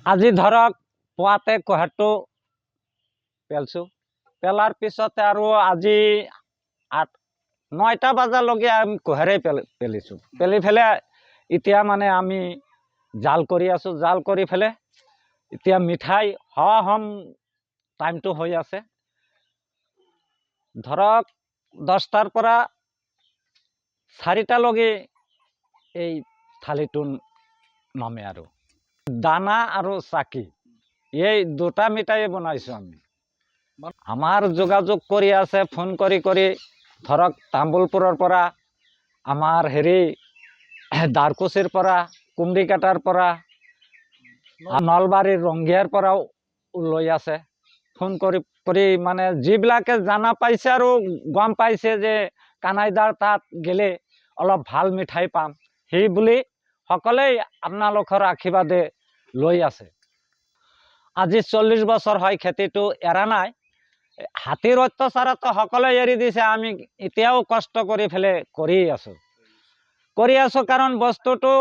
আজি ধৰক পুৱাতে কুঁহাৰটো পেলছোঁ, পেলাৰ পিছতে আৰু আজি 8-9টা বজালৈকে আমি কুঁহাৰে পেলিছোঁ। পেলি পেলাই এতিয়া মানে আমি জাল কৰি আছোঁ। জাল কৰি পেলাই এতিয়া মিঠাই হম টাইমটো হৈ আছে। ধৰক 10টাৰ পৰা 4টালৈকে এই থালিটো নামে আৰু দানা আৰু চাকি এই দুটা মিঠাই বনাইছোঁ আমি। আমাৰ যোগাযোগ কৰি আছে ফোন কৰি ধৰক তামুলপুৰৰ পৰা, আমাৰ দাৰকুচিৰ পৰা, কুমৰিকাটাৰ পৰা, নলবাৰীৰ ৰংগিয়াৰ পৰাও লৈ আছে। ফোন কৰি মানে যিবিলাকে জানা পাইছে আৰু গম পাইছে যে কানাইদাৰ তাত গেলে অলপ ভাল মিঠাই পাম, সেই বুলি সকলোৱে আপোনালোকৰ আশীৰ্বাদে লৈ আছে। আজি 40 বছৰ হয় খেতিটো এৰা নাই। হাতীৰ অত্যাচাৰতো সকলোৱে এৰি দিছে, আমি এতিয়াও কষ্ট কৰি পেলাই কৰি আছো কাৰণ বস্তুটো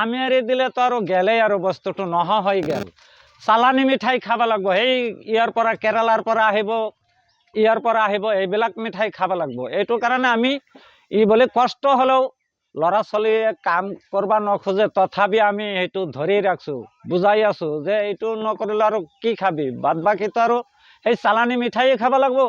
আমি এৰি দিলেতো আৰু গেলেই আৰু বস্তুটো নোহোৱা হৈ গেল। চালানী মিঠাই খাব লাগিব, সেই ইয়াৰ পৰা কেৰালাৰ পৰা আহিব এইবিলাক মিঠাই খাব লাগিব। এইটো কাৰণে আমি বুলি কষ্ট হ'লেও ল'ৰা ছোৱালীয়ে কাম কৰিব নোখোজে, তথাপি আমি সেইটো ধৰি ৰাখছোঁ, বুজাই আছোঁ যে এইটো নকৰিলে আৰু কি খাবি, বাদ বাকীতো আৰু সেই চালানী মিঠাই খাব লাগিব।